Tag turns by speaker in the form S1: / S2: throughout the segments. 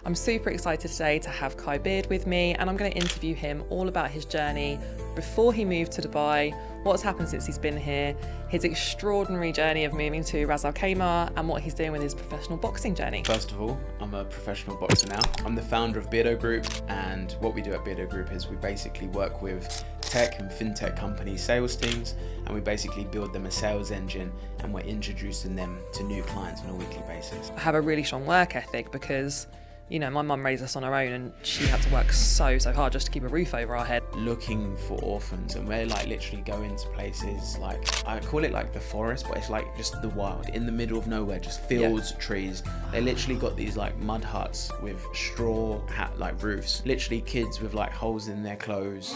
S1: I'm super excited today to have Kai Beard with me, and I'm going to interview him all about his journey before he moved to Dubai, what's happened since he's been here, his extraordinary journey of moving to Ras Al Khaimah, and what he's doing with his professional boxing journey.
S2: First of all, I'm a professional boxer now. I'm the founder of Beardo Group, and what we do at Beardo Group is we basically work with tech and fintech company sales teams, and we basically build them a sales engine, and we're introducing them to new clients on a weekly basis.
S1: I have a really strong work ethic because, you know, my mum raised us on her own and she had to work so hard just to keep a roof over our head.
S2: Looking for orphans, and we're like literally going to places like, I call it like the forest, but it's like just the wild, in the middle of nowhere, just fields, trees. They literally got these like mud huts with straw like roofs, literally kids with like holes in their clothes.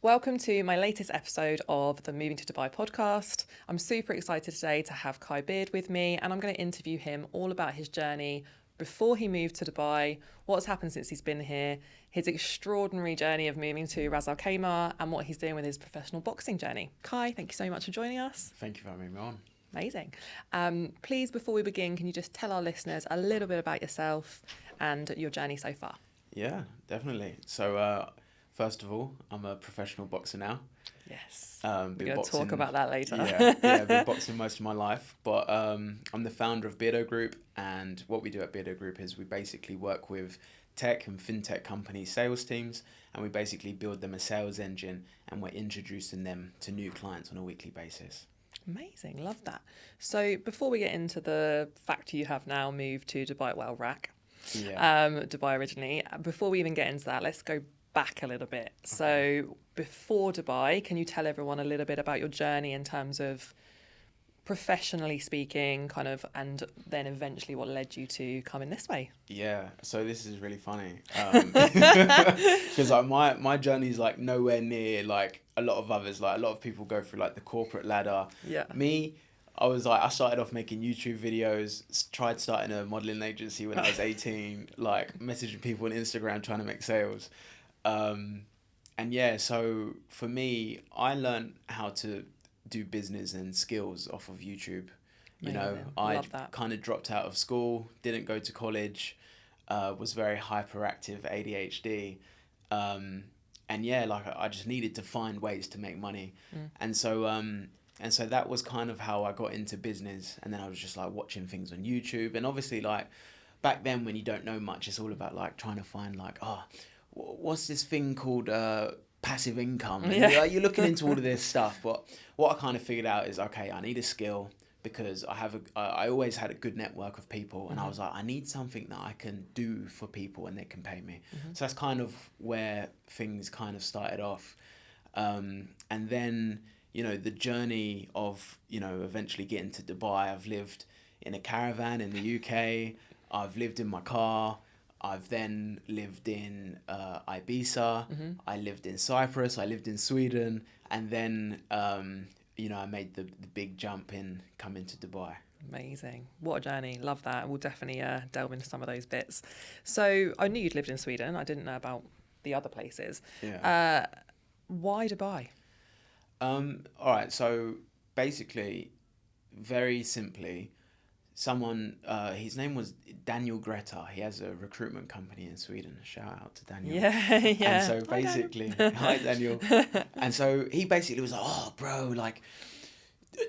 S1: Welcome to my latest episode of the Moving to Dubai podcast. I'm super excited today to have Kai Beard with me, and I'm going to interview him all about his journey before he moved to Dubai, what's happened since he's been here, his extraordinary journey of moving to Ras Al Khaimah, and what he's doing with his professional boxing journey. Kai, thank you so much for joining us.
S2: Thank you for having me on.
S1: Amazing. Please, before we begin, can you just tell our listeners a little bit about yourself and your journey so far?
S2: Yeah, definitely. So, first of all, I'm a professional boxer now.
S1: Yes.
S2: We're
S1: going to talk about that later.
S2: I've been boxing most of my life. But I'm the founder of Beardo Group, and what we do at Beardo Group is we basically work with tech and fintech company sales teams, and we basically build them a sales engine, and we're introducing them to new clients on a weekly basis.
S1: Amazing. Love that. So before we get into the fact you have now moved to Dubai, well, Dubai originally, before we even get into that, let's go back a little bit. Okay. So before Dubai, can you tell everyone a little bit about your journey in terms of professionally speaking, kind of, and then eventually what led you to come in this way?
S2: Yeah, so this is really funny because like my journey is like nowhere near like a lot of others. Like a lot of people go through like the corporate ladder.
S1: Yeah.
S2: I started off making YouTube videos, tried starting a modeling agency when I was 18, like messaging people on Instagram trying to make sales. And yeah, so for me, I learned how to do business and skills off of YouTube. You know, I kind of dropped out of school, didn't go to college, was very hyperactive, ADHD. And yeah, like I just needed to find ways to make money. And so that was kind of how I got into business. And then I was just like watching things on YouTube. And obviously like back then when you don't know much, it's all about like trying to find like, what's this thing called passive income? And you're looking into all of this stuff, but what I kind of figured out is, okay, I need a skill because I always had a good network of people, and I was like, I need something that I can do for people and they can pay me. So that's kind of where things kind of started off. And then, you know, the journey of, you know, eventually getting to Dubai. I've lived in a caravan in the UK. I've lived in my car. I've then lived in Ibiza, I lived in Cyprus, I lived in Sweden, and then, you know, I made the big jump in coming to Dubai.
S1: Amazing. What a journey. Love that. We'll definitely delve into some of those bits. So I knew you'd lived in Sweden. I didn't know about the other places.
S2: Yeah.
S1: Why Dubai?
S2: All right, so basically, very simply, someone, his name was Daniel Greta. He has a recruitment company in Sweden. Shout out to Daniel.
S1: Yeah.
S2: And so basically, hi Daniel. And so he basically was like, oh, bro, like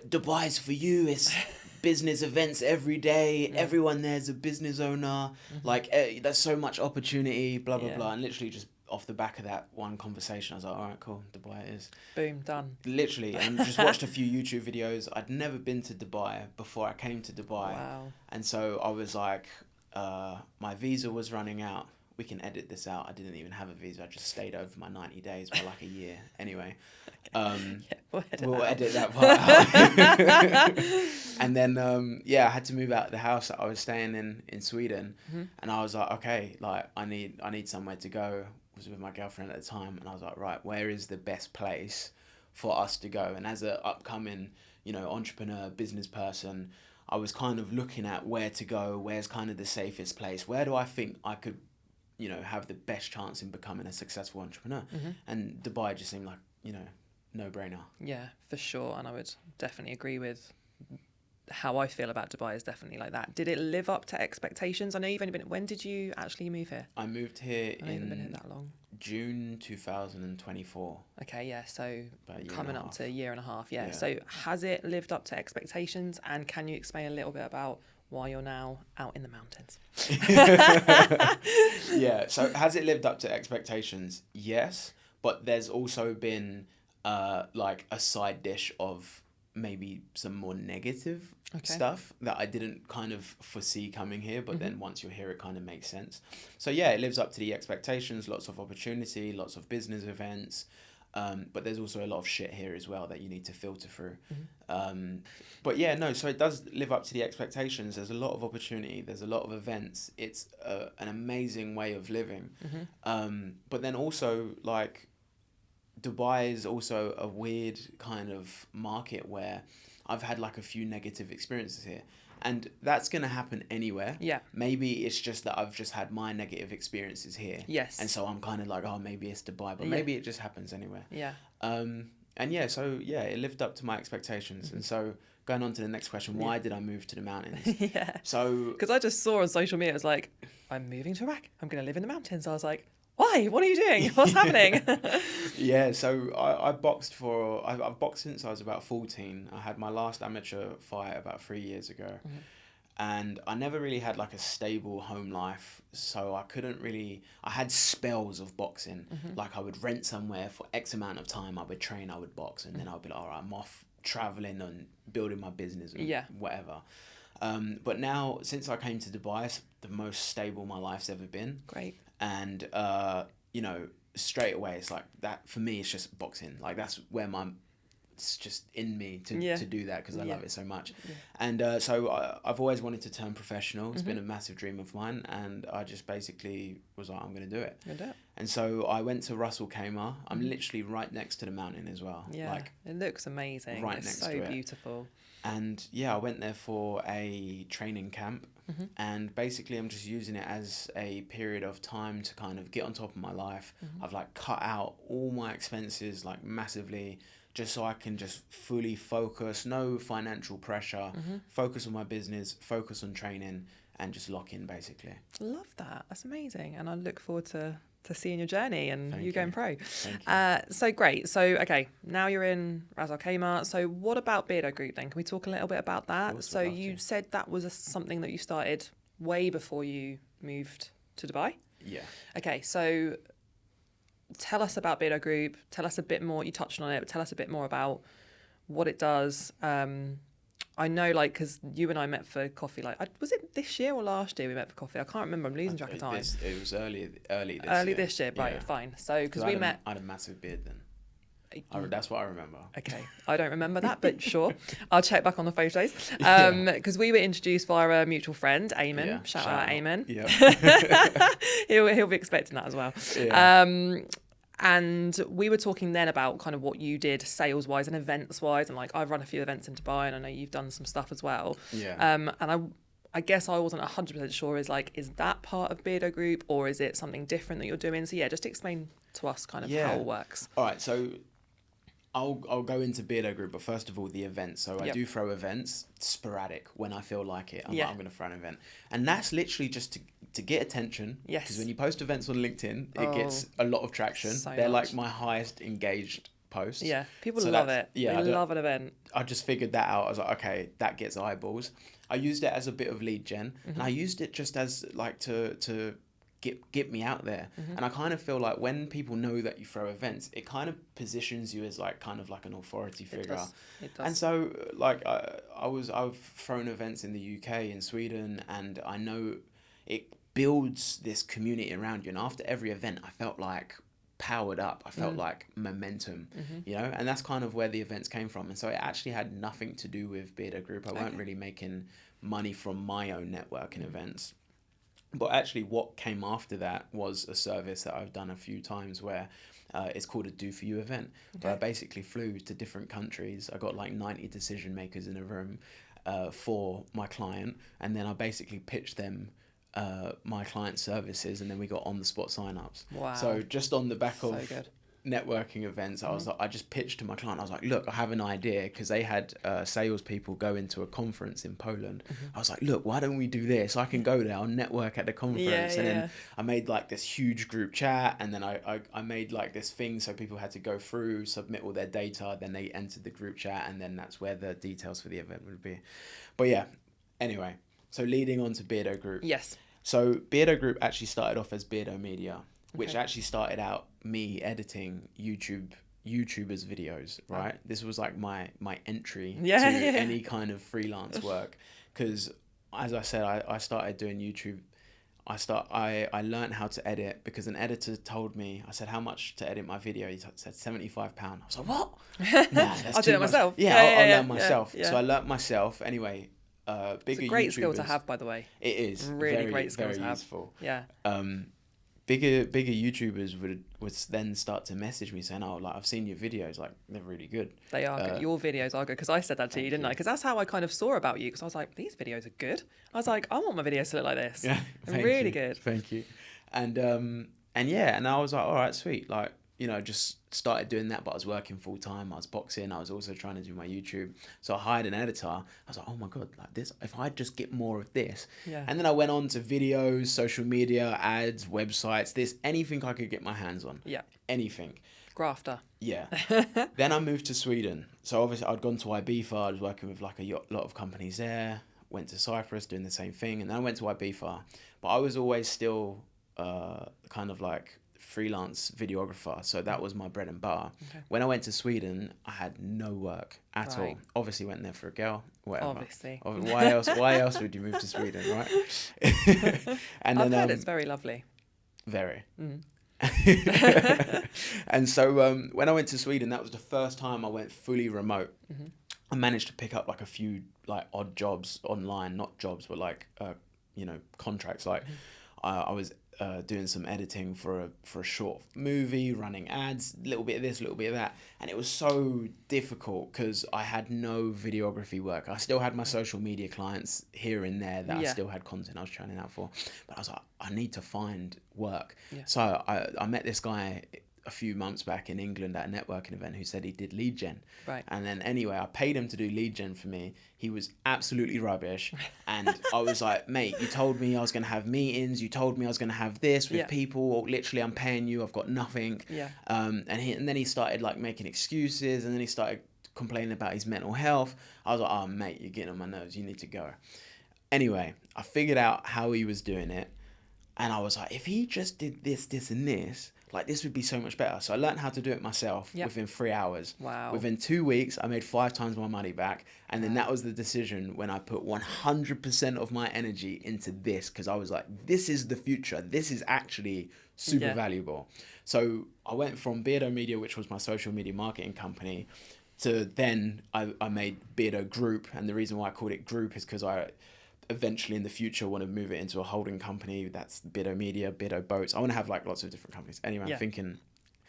S2: Dubai's for you. It's business events every day. Everyone there's a business owner. Like there's so much opportunity, blah, blah, blah. And literally just off the back of that one conversation, I was like, all right, cool, Dubai it is.
S1: Boom, done.
S2: Literally, and just watched a few YouTube videos. I'd never been to Dubai before I came to Dubai.
S1: Wow. And
S2: so I was like, my visa was running out. We can edit this out. I didn't even have a visa. I just stayed over my 90 days by like a year. Anyway, we'll edit that part out. And then, I had to move out of the house that I was staying in Sweden. And I was like, okay, like I need somewhere to go. Was with my girlfriend at the time, and I was like, right, where is the best place for us to go? And as an upcoming, you know, entrepreneur, business person, I was kind of looking at where to go, where's kind of the safest place, where do I think I could, you know, have the best chance in becoming a successful entrepreneur. And Dubai just seemed like, you know, no-brainer.
S1: Yeah, for sure. And I would definitely agree with how I feel about Dubai is definitely like that. Did it live up to expectations? I know you've only been, when did you actually move here?
S2: I moved here
S1: I know you haven't been here that long.
S2: June 2024.
S1: Okay, yeah, so
S2: About
S1: coming up to a year and a half, yeah. So has it lived up to expectations, and can you explain a little bit about why you're now out in the mountains?
S2: Yeah, so has it lived up to expectations? Yes, but there's also been like a side dish of maybe some more negative stuff that I didn't kind of foresee coming here, but then once you're here it kind of makes sense. So yeah, it lives up to the expectations, lots of opportunity, lots of business events, but there's also a lot of shit here as well that you need to filter through. But yeah, no, so it does live up to the expectations. There's a lot of opportunity, there's a lot of events. It's an amazing way of living. But then also, like, Dubai is also a weird kind of market where I've had like a few negative experiences here. And that's going to happen anywhere.
S1: Yeah.
S2: Maybe it's just that I've just had my negative experiences here.
S1: Yes.
S2: And so I'm kind of like, oh, maybe it's Dubai, but maybe it just happens anywhere.
S1: Yeah.
S2: And yeah, so yeah, it lived up to my expectations. And so going on to the next question, why did I move to the mountains?
S1: Yeah.
S2: So...
S1: Because I just saw on social media, it was like, I'm moving to Iraq. I'm going to live in the mountains. I was like, why? What are you doing? What's happening?
S2: Yeah, so I've boxed since I was about 14. I had my last amateur fight about 3 years ago. And I never really had like a stable home life. So I had spells of boxing. Like I would rent somewhere for X amount of time. I would train, I would box. And then I would be like, all right, I'm off traveling and building my business and whatever. But now, since I came to Dubai, it's the most stable my life's ever been.
S1: Great.
S2: And, you know, straight away, it's like that, for me, it's just boxing. Like, that's where it's just in me to do that because I love it so much. And so I've always wanted to turn professional. It's been a massive dream of mine. And I just basically was like, I'm going to do it. And so I went to Russell Khaimah. I'm literally right next to the mountain as well.
S1: Yeah, like, it looks amazing.
S2: Right
S1: it's
S2: next
S1: so
S2: to it.
S1: Beautiful.
S2: And yeah, I went there for a training camp. And basically I'm just using it as a period of time to kind of get on top of my life. I've like cut out all my expenses like massively, just so I can just fully focus, no financial pressure, focus on my business, focus on training, and just lock in basically.
S1: Love that. That's amazing. And I look forward to seeing your journey and you going pro. So great. So, okay, now you're in Ras Al Khaimah. So what about Beardo Group then? Can we talk a little bit about that? So you said that was something that you started way before you moved to Dubai?
S2: Yeah.
S1: Okay, so tell us about Beardo Group. Tell us a bit more. You touched on it, but tell us a bit more about what it does. I know, like, because you and I met for coffee, like, was it this year or last year we met for coffee? I can't remember. I'm losing track of time.
S2: It was early this year.
S1: Early this year, right, fine. So, because we met...
S2: I had a massive beard then. That's what I remember.
S1: Okay, I don't remember that, but sure. I'll check back on the photos. Because we were introduced via a mutual friend, Eamon. Yeah, shout out Eamon. Yeah. he'll be expecting that as well. Yeah. And we were talking then about kind of what you did sales-wise and events-wise. And like, I've run a few events in Dubai and I know you've done some stuff as well. Yeah. And I guess I wasn't 100% sure is that part of Beardo Group or is it something different that you're doing? So yeah, just explain to us kind of how it works.
S2: All right. So I'll go into Beardo Group, but first of all, the events. So I do throw events sporadic when I feel like it. I'm like, I'm going to throw an event. And that's literally just to get attention. Yes. Because when you post events on LinkedIn, it gets a lot of traction. They're like my highest engaged posts.
S1: Yeah, people love it. Yeah, they love an event.
S2: I just figured that out. I was like, okay, that gets eyeballs. I used it as a bit of lead gen. And I used it just as like to get me out there. And I kind of feel like when people know that you throw events, it kind of positions you as like kind of like an authority figure. It does. And so like I've thrown events in the UK, in Sweden, and I know it builds this community around you. And after every event, I felt like powered up. I felt like momentum, you know, and that's kind of where the events came from. And so it actually had nothing to do with Beardo Group. I weren't really making money from my own networking events. But actually what came after that was a service that I've done a few times where it's called a Do For You event. Where I basically flew to different countries. I got like 90 decision makers in a room for my client. And then I basically pitched them my client services, and then we got on the spot signups. Wow. So just on the back of networking events, I just pitched to my client. I was like, look, I have an idea, because they had salespeople go into a conference in Poland. I was like, look, why don't we do this? I can go there, I'll network at the conference. And then I made like this huge group chat, and then I made like this thing so people had to go through, submit all their data, then they entered the group chat, and then that's where the details for the event would be. But yeah, anyway, so leading on to Beardo Group.
S1: Yes.
S2: So Beardo Group actually started off as Beardo Media, which actually started out me editing YouTubers' videos, right? This was like my entry to any kind of freelance work, because as I said, I started doing YouTube. I learned how to edit because an editor told me. I said, how much to edit my video? He said £75. I was like, what? Nah, that's
S1: I'll do it myself.
S2: Yeah, I'll learn myself. So I learned myself anyway. Bigger
S1: it's a great
S2: YouTubers,
S1: skill to have, by the way.
S2: It is
S1: really
S2: very,
S1: great skill
S2: very
S1: to have.
S2: Useful.
S1: Yeah.
S2: Bigger YouTubers would then start to message me saying, oh, like, I've seen your videos, like, they're really good.
S1: They are good. Your videos are good, because I said that to you, didn't I? Because that's how I kind of saw about you, because I was like, these videos are good. I was like, I want my videos to look like this.
S2: Yeah,
S1: they're really good.
S2: Thank you. And I was like, all right, sweet. Like, you know, just started doing that, but I was working full time. I was boxing. I was also trying to do my YouTube. So I hired an editor. I was like, oh my God, like this, if I just get more of this.
S1: Yeah.
S2: And then I went on to videos, social media, ads, websites, anything I could get my hands on.
S1: Yeah.
S2: Anything.
S1: Grafter.
S2: Yeah. Then I moved to Sweden. So obviously I'd gone to Ibiza. I was working with like a lot of companies there. Went to Cyprus doing the same thing. And then I went to Ibiza. But I was always still kind of like freelance videographer, so that was my bread and butter. When I went to Sweden, I had no work at all. Obviously went there for a girl, whatever.
S1: Obviously.
S2: Why else would you move to Sweden, right? And
S1: I've heard it's very lovely.
S2: Very. And so when I went to Sweden, that was the first time I went fully remote. I managed to pick up like a few like odd jobs online, not jobs, but like contracts. Like I was doing some editing for a short movie, running ads, a little bit of this, a little bit of that, and it was so difficult because I had no videography work. I still had my social media clients here and there that I still had content I was churning out for, but I was like, I need to find work. So I met this guy a few months back in England at a networking event who said he did lead gen. And then anyway, I paid him to do lead gen for me. He was absolutely rubbish. And I was like, mate, you told me I was going to have meetings. You told me I was going to have this with people. Or literally, I'm paying you. I've got nothing. And then he started like making excuses. And then he started complaining about his mental health. I was like, oh, mate, you're getting on my nerves. You need to go. Anyway, I figured out how he was doing it. And I was like, if he just did this, this, and this, like this would be so much better. So I learned how to do it myself within 3 hours.
S1: Wow.
S2: Within 2 weeks, I made 5 times my money back. And then that was the decision when I put 100% of my energy into this, because I was like, this is the future. This is actually super valuable. So I went from Beardo Media, which was my social media marketing company, to then I made Beardo Group. And the reason why I called it Group is because I eventually in the future want to move it into a holding company. That's Beardo Media, Beardo Boats. I want to have like lots of different companies. Anyway, I'm thinking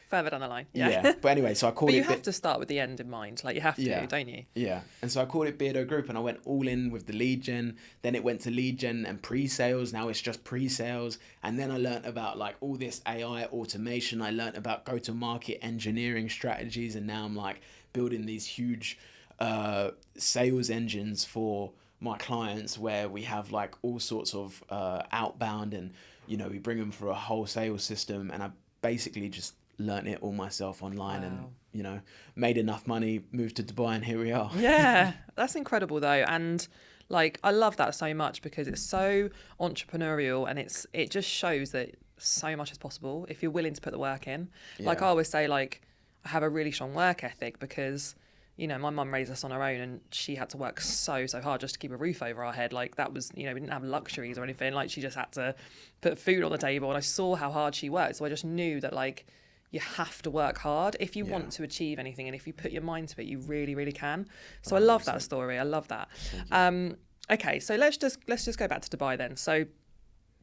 S1: further down the line.
S2: But anyway, so I called it.
S1: But you have to start with the end in mind. Like you have to, don't you?
S2: Yeah. And so I called it Beardo Group, and I went all in with the lead gen. Then it went to lead gen and pre-sales. Now it's just pre-sales. And then I learned about like all this AI automation. I learned about go-to-market engineering strategies, and now I'm like building these huge sales engines for my clients where we have like all sorts of outbound, and we bring them through a whole sales system. And I basically just learnt it all myself online. And made enough money, moved to Dubai, and here we are.
S1: Yeah, that's incredible though. And like I love that so much because it's so entrepreneurial, and it just shows that so much is possible if you're willing to put the work in. Like I always say, like I have a really strong work ethic because my mum raised us on her own, and she had to work so hard just to keep a roof over our head. Like that was, we didn't have luxuries or anything. Like she just had to put food on the table, and I saw how hard she worked. So I just knew that like you have to work hard if you want to achieve anything, and if you put your mind to it, you really, really can. So 100%. I love that story. I love that. Okay, so let's just go back to Dubai then. So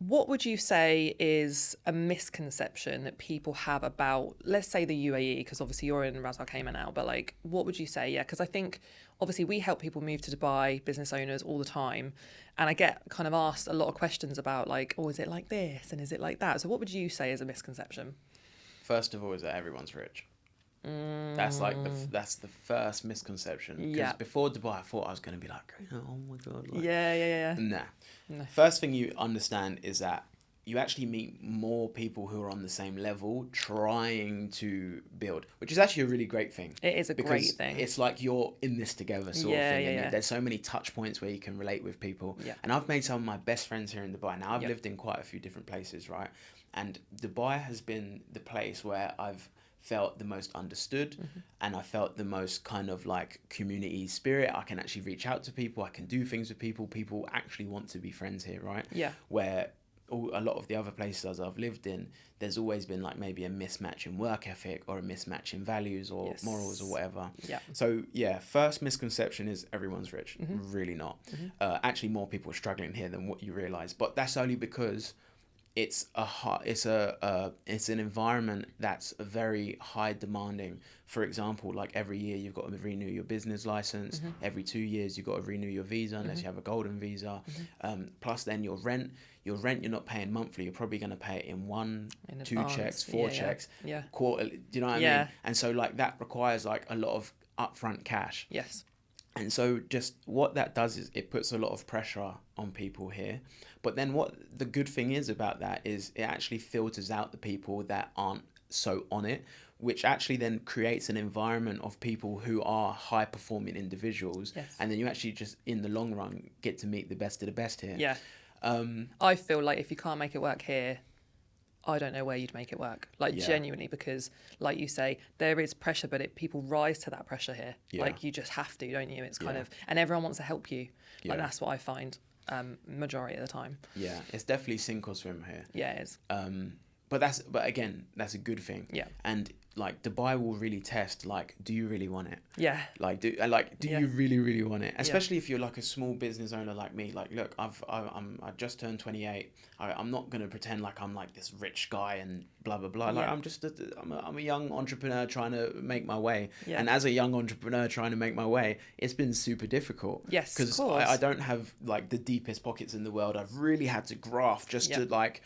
S1: what would you say is a misconception that people have about, let's say, the UAE, because obviously you're in Ras Al Khaimah now, but like, what would you say? Yeah, because I think obviously we help people move to Dubai, business owners all the time, and I get kind of asked a lot of questions about like, oh, is it like this and is it like that? So what would you say is a misconception?
S2: first of all, is that everyone's rich. That's like that's the first misconception. Because before Dubai, I thought I was going to be like, oh my God. Like, Nah. No. First thing you understand is that you actually meet more people who are on the same level trying to build, which is actually a really great thing.
S1: It is a great thing.
S2: It's like you're in this together sort of thing. And there's so many touch points where you can relate with people. Yeah. And I've made some of my best friends here in Dubai. Now, I've lived in quite a few different places, right? And Dubai has been the place where I've felt the most understood, and I felt the most kind of like community spirit. I can actually reach out to people. I can do things with people. People actually want to be friends here, right? Yeah. Where a lot of the other places I've lived in, there's always been like maybe a mismatch in work ethic or a mismatch in values or morals or whatever. Yeah. So first misconception is everyone's rich. Really not. Actually, more people are struggling here than what you realize. But that's only because it's an environment that's very high demanding. For example, like every year you've got to renew your business license. Every 2 years you've got to renew your visa unless you have a golden visa. Plus then your rent you're not paying monthly. You're probably going to pay it in two advance. Checks, four checks, quarterly. Do you know what I mean? And so like that requires like a lot of upfront cash. Yes. And so just what that does is it puts a lot of pressure on people here. But then what the good thing is about that is it actually filters out the people that aren't so on it, which actually then creates an environment of people who are high performing individuals. Yes. And then you actually just in the long run get to meet the best of the best here. Yeah.
S1: I feel like if you can't make it work here, I don't know where you'd make it work. Like genuinely, because like you say, there is pressure, but people rise to that pressure here. Yeah. Like you just have to, don't you? It's kind of, and everyone wants to help you. Like that's what I find majority of the time. Yeah, it's
S2: definitely sink or swim here.
S1: Yeah, it is.
S2: But again, that's a good thing. Yeah. And like Dubai will really test, like, do you really want it? Yeah. Like, do you really, really want it? Especially if you're like a small business owner like me. Like, look, I just turned 28. I'm not gonna pretend like I'm like this rich guy and blah blah blah. Like, I'm a young entrepreneur trying to make my way. Yeah. And as a young entrepreneur trying to make my way, it's been super difficult. Yes. Because I don't have like the deepest pockets in the world. I've really had to graft just to like,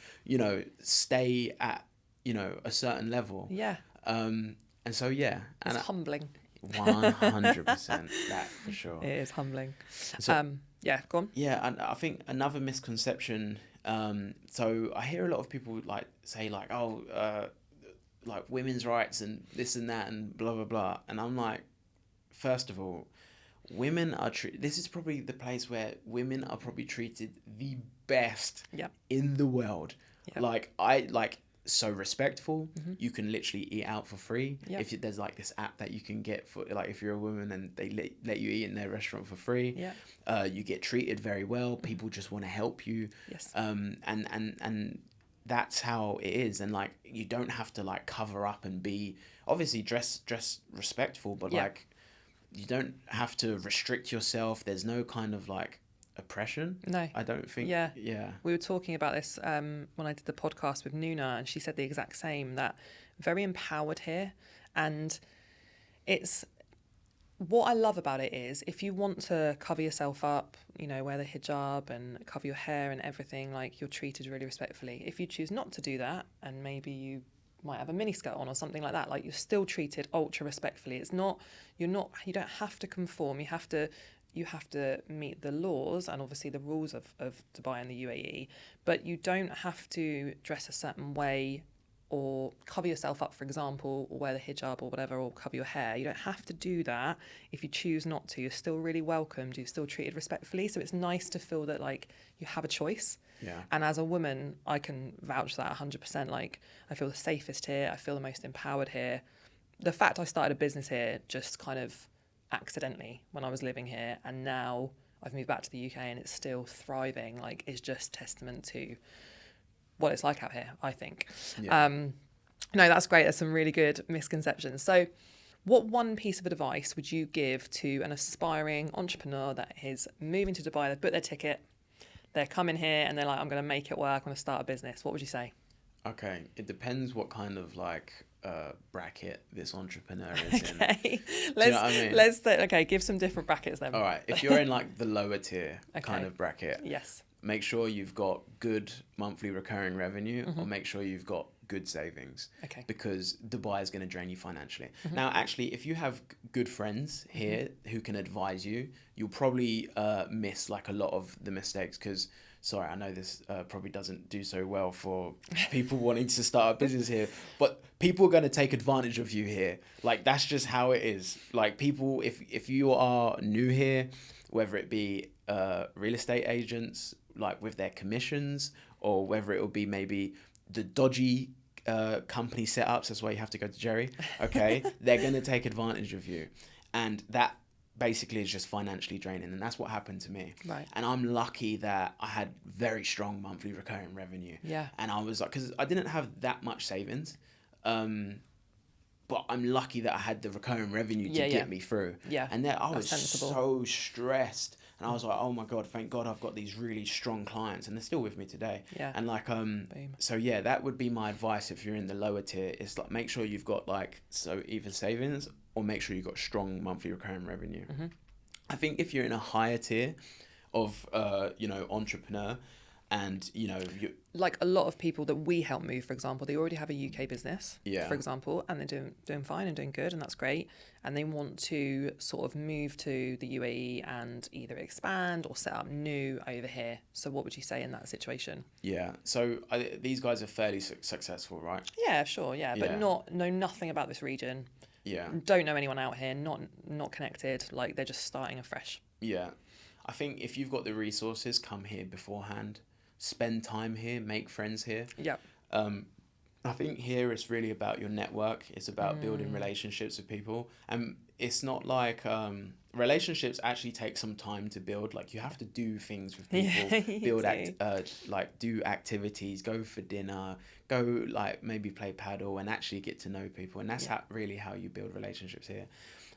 S2: stay at, a certain level. Yeah. And so, and
S1: it's humbling.
S2: 100%, that for sure.
S1: It is humbling. So, go on.
S2: Yeah, and I think another misconception, so I hear a lot of people like say like, like women's rights and this and that and blah, blah, blah. And I'm like, first of all, women are this is probably the place where women are probably treated the best in the world. Yep. So respectful. You can literally eat out for free. If there's like this app that you can get for like if you're a woman and they let you eat in their restaurant for free. You get treated very well. People just want to help you. Yes. And that's how it is. And like you don't have to like cover up and be obviously dress respectful, but like you don't have to restrict yourself. There's no kind of like oppression. No, I don't think. Yeah.
S1: We were talking about this when I did the podcast with Nuna, and she said the exact same, that very empowered here. And it's what I love about it is if you want to cover yourself up, wear the hijab and cover your hair and everything, like you're treated really respectfully. If you choose not to do that, and maybe you might have a miniskirt on or something like that, like you're still treated ultra respectfully. You don't have to conform. You have to meet the laws and obviously the rules of Dubai and the UAE, but you don't have to dress a certain way or cover yourself up, for example, or wear the hijab or whatever, or cover your hair. You don't have to do that. If you choose not to, you're still really welcomed. You're still treated respectfully. So it's nice to feel that like you have a choice. Yeah. And as a woman, I can vouch that 100%. Like I feel the safest here. I feel the most empowered here. The fact I started a business here just kind of accidentally when I was living here, and now I've moved back to the UK and it's still thriving, like is just testament to what it's like out here, I think. No, that's great. There's some really good misconceptions. So what one piece of advice would you give to an aspiring entrepreneur that is moving to Dubai? They've booked their ticket, they're coming here and they're like, I'm going to make it work, I'm going to start a business. What would you say?
S2: Okay, it depends what kind of like bracket this entrepreneur is in.
S1: Okay, give some different brackets then.
S2: All right, if you're in like the lower tier kind of bracket,
S1: yes,
S2: make sure you've got good monthly recurring revenue, or make sure you've got good savings.
S1: Okay.
S2: Because Dubai is going to drain you financially. Now, actually, if you have good friends here who can advise you, you'll probably miss like a lot of the mistakes. Because, sorry, I know this probably doesn't do so well for people wanting to start a business here, but people are going to take advantage of you here. Like, that's just how it is. Like, people, if you are new here, whether it be real estate agents, like with their commissions, or whether it will be maybe the dodgy company setups, that's why you have to go to Jeri, okay? They're going to take advantage of you. And that basically is just financially draining. And that's what happened to me.
S1: Right.
S2: And I'm lucky that I had very strong monthly recurring revenue.
S1: Yeah.
S2: And I was like, because I didn't have that much savings, but I'm lucky that I had the recurring revenue to get me through.
S1: Yeah.
S2: And then I was
S1: sensible.
S2: so stressed. And I was like, oh my God, thank God I've got these really strong clients. And they're still with me today.
S1: Yeah.
S2: And like, so yeah, that would be my advice if you're in the lower tier. It's like, make sure you've got like, so either savings or make sure you've got strong monthly recurring revenue. I think if you're in a higher tier of, entrepreneur, and you
S1: like a lot of people that we help move, for example, they already have a UK business, for example, and they're doing fine and doing good, and that's great, and they want to sort of move to the UAE and either expand or set up new over here. So what would you say in that situation?
S2: So these guys are fairly successful, right?
S1: Yeah, sure, but know nothing about this region, don't know anyone out here, not connected, like they're just starting afresh.
S2: I think if you've got the resources, come here beforehand. Spend time here, make friends here. I think here it's really about your network. It's about building relationships with people. And it's not like relationships actually take some time to build. Like you have to do things with people, do activities, go for dinner, go like maybe play paddle and actually get to know people. And that's really how you build relationships here.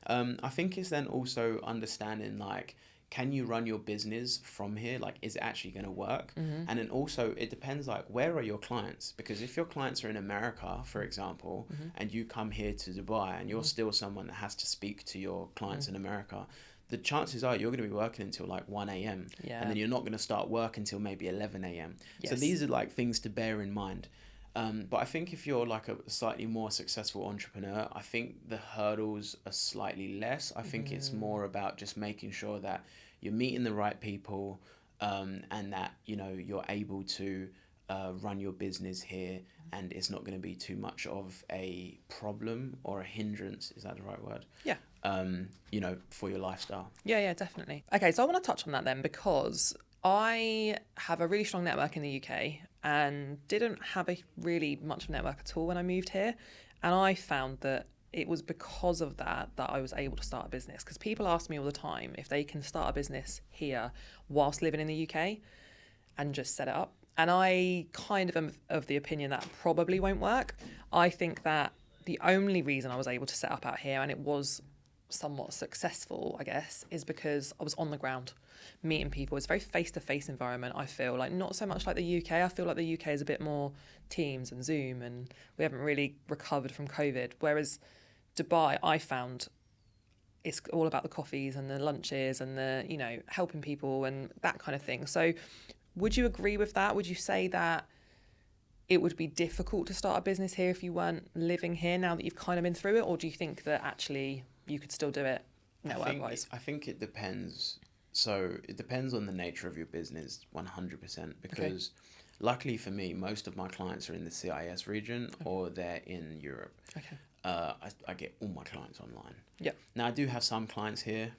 S2: I think it's then also understanding like, can you run your business from here? Like, is it actually going to work? And then also it depends like, where are your clients? Because if your clients are in America, for example, and you come here to Dubai and you're still someone that has to speak to your clients in America, the chances are you're going to be working until like 1 a.m. And then you're not going to start work until maybe 11 a.m. So these are like things to bear in mind. But I think if you're like a slightly more successful entrepreneur, I think the hurdles are slightly less. I think it's more about just making sure that you're meeting the right people, and that, you're able to run your business here and it's not going to be too much of a problem or a hindrance. Is that the right word?
S1: Yeah.
S2: For your lifestyle.
S1: Yeah, definitely. Okay, so I want to touch on that then, because I have a really strong network in the UK and didn't have a really much of a network at all when I moved here. And I found that it was because of that I was able to start a business. Because people ask me all the time if they can start a business here whilst living in the UK and just set it up. And I kind of am of the opinion that probably won't work. I think that the only reason I was able to set up out here, and it was somewhat successful, I guess, is because I was on the ground meeting people. It's a very face-to-face environment, I feel, like not so much like the UK. I feel like the UK is a bit more Teams and Zoom, and we haven't really recovered from COVID, whereas Dubai, I found, it's all about the coffees and the lunches and the helping people and that kind of thing. So would you agree with that? Would you say that it would be difficult to start a business here if you weren't living here now that you've kind of been through it? Or do you think that actually you could still do it network-wise?
S2: I think it depends. So it depends on the nature of your business 100%, because luckily for me, most of my clients are in the CIS region or they're in Europe. I get all my clients online. Now I do have some clients here.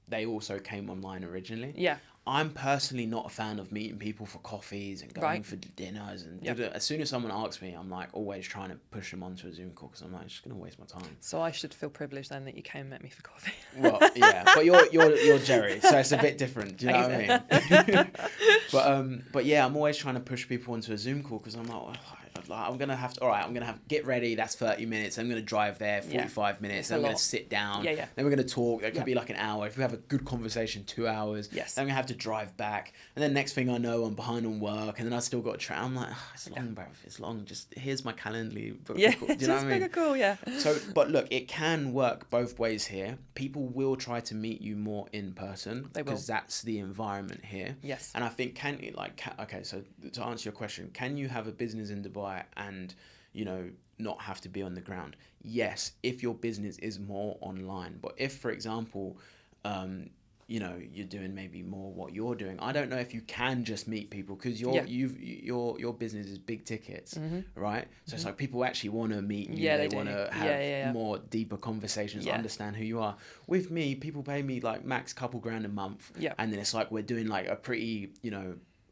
S2: They also came online originally. I'm personally not a fan of meeting people for coffees and going for dinners. And as soon as someone asks me, I'm like always trying to push them onto a Zoom call because I'm like, it's just going to waste my time.
S1: So I should feel privileged then that you came and met me for coffee.
S2: Well, yeah, but you're Jeri, so it's a bit different. Do you know what I mean? But yeah, I'm always trying to push people onto a Zoom call because I'm like, I'm going to have to, get ready. That's 30 minutes. I'm going to drive there 45 minutes. Then I'm going to sit down. Then we're going to talk. That could be like an hour. If we have a good conversation, 2 hours. Then I'm going to have to drive back. And then next thing I know, I'm behind on work. And then I still got to try. I'm like, it's long, bro. It's long. Just here's my Calendly. Do you know what I mean?
S1: Cool,
S2: So, but look, it can work both ways here. People will try to meet you more in person because that's the environment here. And I think so to answer your question, can you have a business in Dubai and not have to be on the ground. Yes, if your business is more online, but if, for example, you're doing maybe more what you're doing, I don't know if you can just meet people, because your business is big tickets, right? So it's like people actually want to meet you. They want to have more deeper conversations, understand who you are. With me, people pay me like max couple grand a month, and then it's like we're doing like a pretty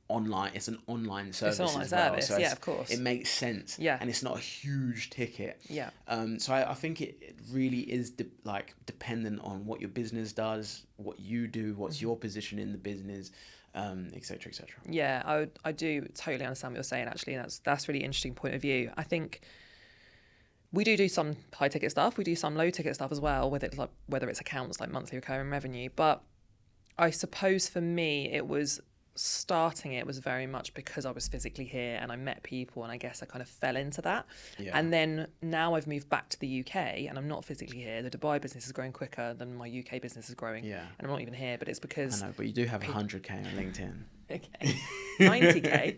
S2: online. It's an online service.
S1: It's an online service, so of course.
S2: It makes sense.
S1: Yeah.
S2: And it's not a huge ticket.
S1: Yeah.
S2: So I think it really is dependent on what your business does, what you do, what's your position in the business, et cetera, et cetera.
S1: Yeah, I do totally understand what you're saying, actually. And that's really interesting point of view. I think we do some high ticket stuff. We do some low ticket stuff as well, whether it's accounts like monthly recurring revenue. But I suppose for me, it was very much because I was physically here and I met people, and I guess I kind of fell into that. And then now I've moved back to the UK and I'm not physically here. The Dubai business is growing quicker than my UK business is growing. And I'm not even here, but it's because...
S2: I know, but you do have 100k on LinkedIn.
S1: Okay. 90k.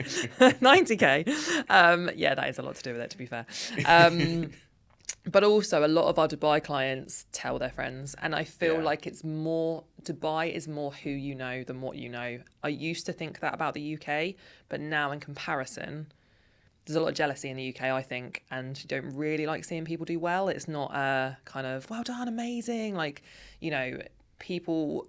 S1: 90k. Yeah, that is a lot to do with it, to be fair. But also a lot of our Dubai clients tell their friends, and I feel like Dubai is more who you know than what you know. I used to think that about the UK, but now in comparison, there's a lot of jealousy in the UK, I think, and you don't really like seeing people do well. It's not a kind of, well done, amazing. Like, people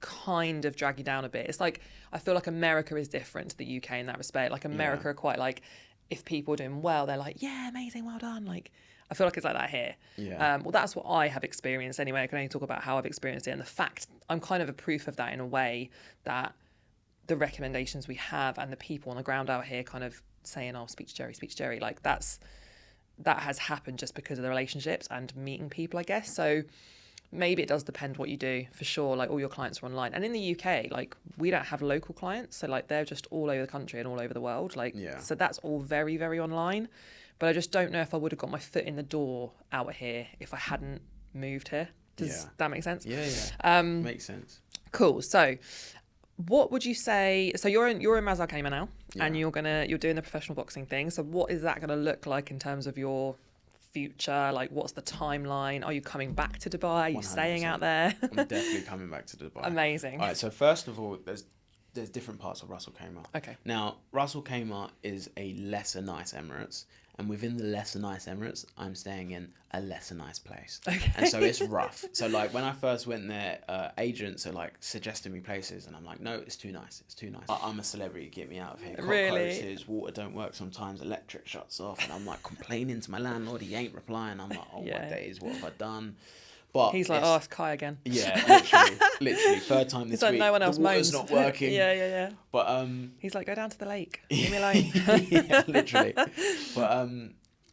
S1: kind of drag you down a bit. It's like, I feel like America is different to the UK in that respect. Like America are quite like, if people are doing well, they're like, yeah, amazing, well done. Like, I feel like it's like that here. Well, that's what I have experienced anyway. I can only talk about how I've experienced it. And the fact, I'm kind of a proof of that in a way, that the recommendations we have and the people on the ground out here kind of saying, oh, speak to Jeri. Like that has happened just because of the relationships and meeting people, I guess. So maybe it does depend what you do, for sure. Like all your clients are online. And in the UK, like we don't have local clients. So like they're just all over the country and all over the world. Like, so that's all very, very online. But I just don't know if I would have got my foot in the door out here if I hadn't moved here. Does that make sense?
S2: Yeah. Makes sense.
S1: Cool. So what would you say? So you're in Ras Al Khaimah now, and you're doing the professional boxing thing. So what is that gonna look like in terms of your future? Like, what's the timeline? Are you coming back to Dubai? Are you 100%. Staying out there?
S2: I'm definitely coming back to Dubai.
S1: Amazing.
S2: All right. So first of all, there's different parts of Ras Al Khaimah.
S1: Okay.
S2: Now, Ras Al Khaimah is a lesser nice Emirates. And within the lesser nice Emirates, I'm staying in a lesser nice place.
S1: Okay.
S2: And so it's rough. So like when I first went there, agents are like suggesting me places, and I'm like, no, it's too nice. I'm a celebrity. Get me out of here. Cockroaches, water don't work sometimes, electric shuts off, and I'm like complaining to my landlord. He ain't replying. I'm like, oh my days, what have I done? But
S1: he's like, oh, it's Kai again.
S2: Yeah, literally, third time this week.
S1: No one else
S2: the water's
S1: moans.
S2: not working.
S1: Yeah.
S2: But
S1: he's like, go down to the lake. Leave me alone.
S2: Yeah, literally. But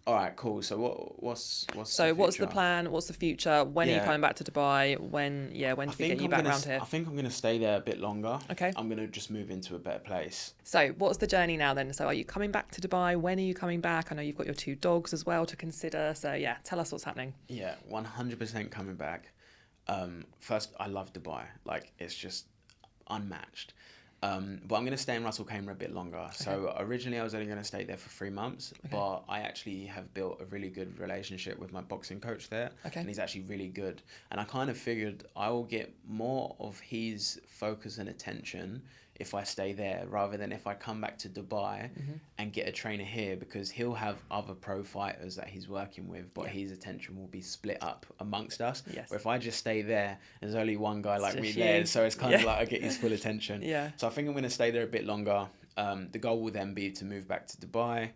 S2: all right, cool. So what's
S1: the plan? What's the future? When are you coming back to Dubai? When do we get you back around here?
S2: I think I'm gonna stay there a bit longer.
S1: Okay.
S2: I'm gonna just move into a better place.
S1: So what's the journey now then? So are you coming back to Dubai? When are you coming back? I know you've got your 2 dogs as well to consider. So yeah, tell us what's happening.
S2: Yeah, 100% coming back. First, I love Dubai. Like, it's just unmatched. But I'm going to stay in Ras Al Khaimah a bit longer. Okay. So originally I was only going to stay there for 3 months, but I actually have built a really good relationship with my boxing coach there.
S1: Okay.
S2: And he's actually really good. And I kind of figured I will get more of his focus and attention if I stay there, rather than if I come back to Dubai and get a trainer here, because he'll have other pro fighters that he's working with, but his attention will be split up amongst us.
S1: Yes.
S2: Or if I just stay there, there's only one guy like me there, so it's kind of like I get his full attention.
S1: Yeah.
S2: So I think I'm going to stay there a bit longer. The goal will then be to move back to Dubai.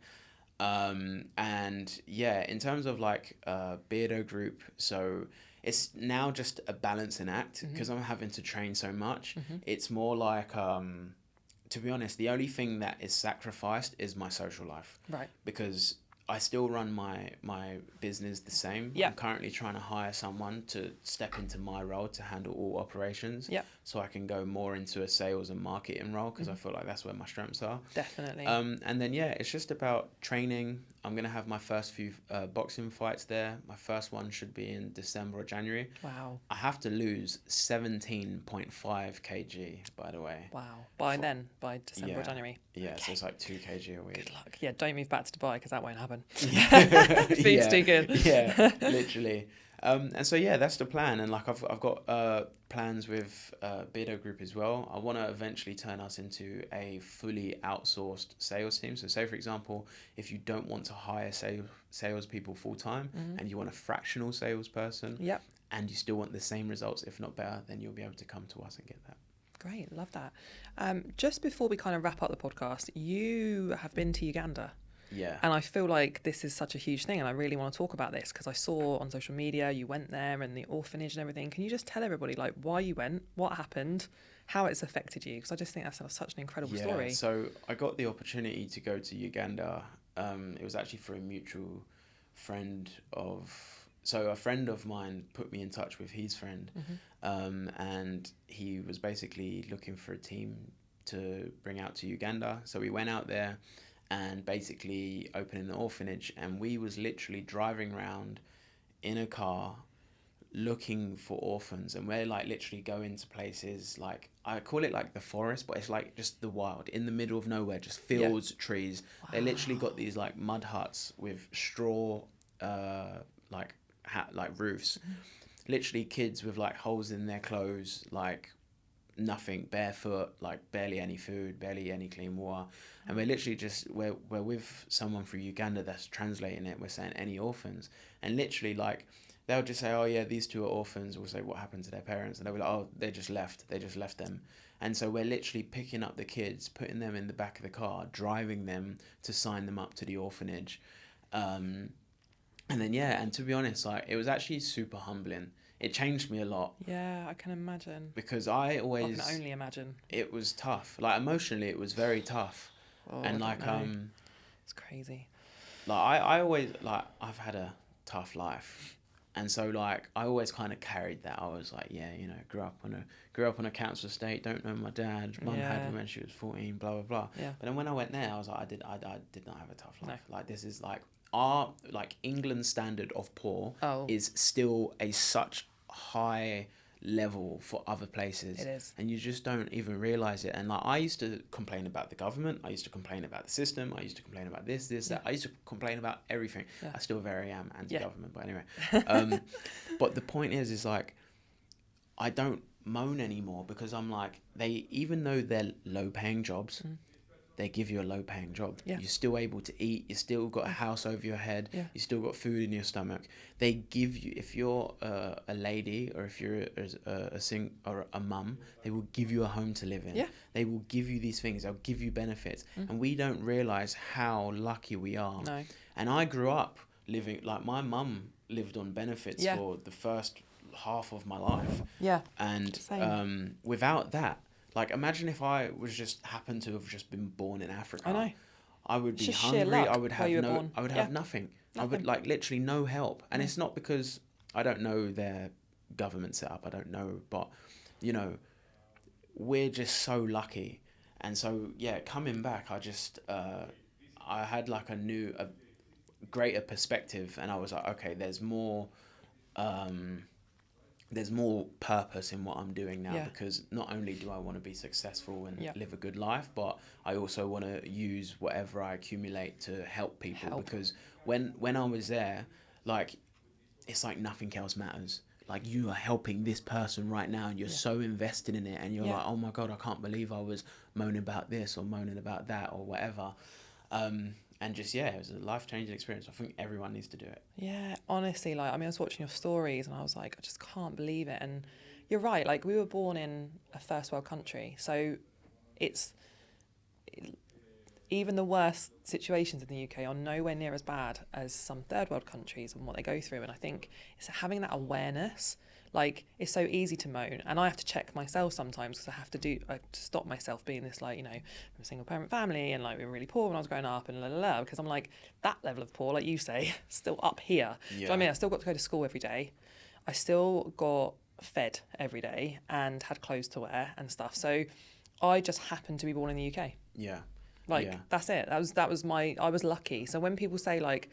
S2: And yeah, in terms of like Beardo Group, so it's now just a balancing act because I'm having to train so much. It's more like, to be honest, the only thing that is sacrificed is my social life.
S1: Right.
S2: Because I still run my business the same.
S1: Yeah.
S2: I'm currently trying to hire someone to step into my role to handle all operations.
S1: Yeah.
S2: So I can go more into a sales and marketing role, because I feel like that's where my strengths are.
S1: Definitely.
S2: And then, yeah, it's just about training, I'm going to have my first few boxing fights there. My first one should be in December or January.
S1: Wow.
S2: I have to lose 17.5 kg, by the way.
S1: Wow. By December or January.
S2: Yeah,
S1: okay.
S2: So it's like 2 kg a week.
S1: Good luck. Yeah, don't move back to Dubai because that won't happen.
S2: Food's
S1: too good.
S2: Yeah, literally. And so yeah, that's the plan. And like I've got plans with Beardo Group as well. I want to eventually turn us into a fully outsourced sales team. So say for example, if you don't want to hire salespeople full time and you want a fractional salesperson,
S1: yep,
S2: and you still want the same results, if not better, then you'll be able to come to us and get that.
S1: Great, love that. Just before we kind of wrap up the podcast, you have been to Uganda.
S2: Yeah.
S1: And I feel like this is such a huge thing, and I really want to talk about this because I saw on social media you went there and the orphanage and everything. Can you just tell everybody like why you went, what happened, how it's affected you? Because I just think that's such an incredible story.
S2: So I got the opportunity to go to Uganda. It was actually for a mutual friend so a friend of mine put me in touch with his friend, and he was basically looking for a team to bring out to Uganda. So we went out there and basically opening the orphanage, and we was literally driving around in a car looking for orphans, and we're like literally going to places like, I call it like the forest, but it's like just the wild, in the middle of nowhere, just fields, trees. Wow. They literally got these like mud huts with straw like roofs, literally kids with like holes in their clothes, like nothing, barefoot, like barely any food, barely any clean water. And we're literally just we're with someone from Uganda that's translating it. We're saying any orphans, and literally like they'll just say, oh yeah, these two are orphans. We'll say what happened to their parents, and they'll be like, oh, they just left them. And so we're literally picking up the kids, putting them in the back of the car, driving them to sign them up to the orphanage. And then and to be honest, like it was actually super humbling. It changed me a lot.
S1: Yeah, I can imagine.
S2: Because I can
S1: only imagine.
S2: It was tough. Like emotionally, it was very tough.
S1: Oh,
S2: and like
S1: it's crazy.
S2: Like I always I've had a tough life, and so like I always kind of carried that. I was like, grew up on a council estate. Don't know my dad. Mum had me when she was 14. Blah blah blah. Yeah. But then when I went there, I was like, I did not have a tough life. No. Like this is like our England's standard of poor is still such high level for other places.
S1: It is.
S2: And you just don't even realize it. And like I used to complain about the government, I used to complain about the system, I used to complain about this that. I used to complain about everything. I still very am anti-government, but anyway. But the point is like I don't moan anymore, because I'm like, even though they're low paying jobs, they give you a low paying job. Yeah. You're still able to eat. You still got a house over your head. Yeah. You still got food in your stomach. They give you, if you're a lady or if you're a mum, they will give you a home to live in. Yeah. They will give you these things. They'll give you benefits. And we don't realize how lucky we are. No. And I grew up living, like my mum lived on benefits for the first half of my life. Yeah. And without that, like, imagine if I happened to have just been born in Africa.
S1: I know.
S2: I would be hungry. I would have nothing. I would literally no help. And it's not because I don't know their government setup. I don't know, but we're just so lucky. And so coming back, I had like a greater perspective, and I was like, okay, there's more purpose in what I'm doing now, because not only do I want to be successful and live a good life, but I also want to use whatever I accumulate to help people. Because when I was there, like, it's like nothing else matters. Like, you are helping this person right now, and you're so invested in it, and you're like, oh my God, I can't believe I was moaning about this or moaning about that or whatever. And just, it was a life-changing experience. I think everyone needs to do it.
S1: Yeah, honestly, like, I mean, I was watching your stories and I was like, I just can't believe it. And you're right, like, we were born in a first world country. So even the worst situations in the UK are nowhere near as bad as some third world countries and what they go through. And I think it's having that awareness. Like, it's so easy to moan, and I have to check myself sometimes, because I have to stop myself being this, like, I'm a single parent family, and like we were really poor when I was growing up, and because I'm like, that level of poor, like you say, still up here. Yeah. Do you know what I mean? I still got to go to school every day. I still got fed every day and had clothes to wear and stuff. So I just happened to be born in the UK.
S2: Yeah.
S1: Like,
S2: Yeah.
S1: that's it. I was lucky. So when people say like,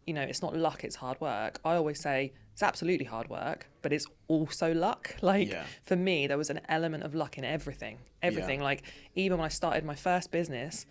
S1: you know, it's not luck, it's hard work, I always say it's absolutely hard work, but it's also luck. Like, for me, there was an element of luck in everything. Like, even when I started my first business,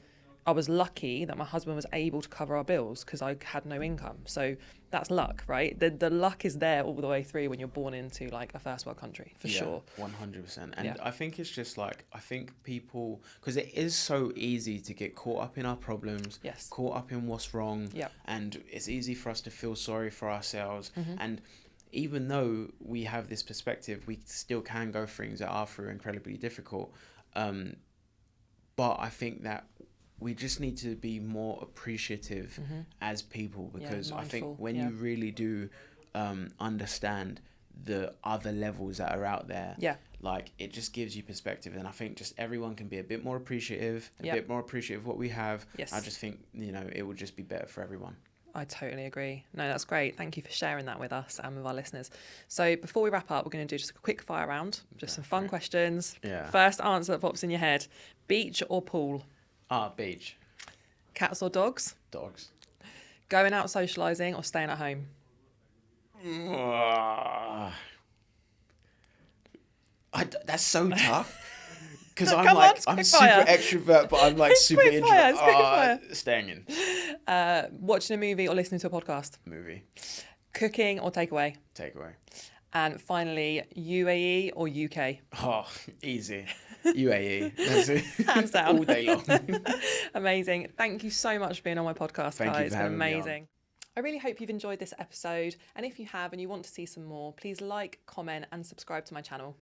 S1: I was lucky that my husband was able to cover our bills because I had no income. So that's luck, right? The luck is there all the way through when you're born into like a first world country, for sure.
S2: 100%. And I think it's just like, I think people, because it is so easy to get caught up in our problems, caught up in what's wrong, and it's easy for us to feel sorry for ourselves. And even though we have this perspective, we still can go through things that are incredibly difficult. But I think that we just need to be more appreciative as people, because I think when you really do understand the other levels that are out there, like, it just gives you perspective. And I think just everyone can be a bit more appreciative, a bit more appreciative of what we have. I just think, you know, it would just be better for everyone.
S1: I totally agree. No, that's great. Thank you for sharing that with us and with our listeners. So before we wrap up, we're going to do just a quick fire round, just some fun questions. First answer that pops in your head: beach or pool?
S2: Beach.
S1: Cats or dogs?
S2: Dogs.
S1: Going out socialising or staying at home?
S2: That's so tough. Because I'm
S1: fire.
S2: super extrovert, but I'm like super introvert. Staying in.
S1: Watching a movie or listening to a podcast?
S2: Movie.
S1: Cooking or takeaway?
S2: Takeaway.
S1: And finally, UAE or UK?
S2: Oh, easy. UAE. That's it.
S1: Hands down.
S2: All day long.
S1: Amazing. Thank you so much for being on my podcast,
S2: Thank
S1: guys.
S2: you for having me on.
S1: Amazing. I really hope you've enjoyed this episode. And if you have and you want to see some more, please like, comment and subscribe to my channel.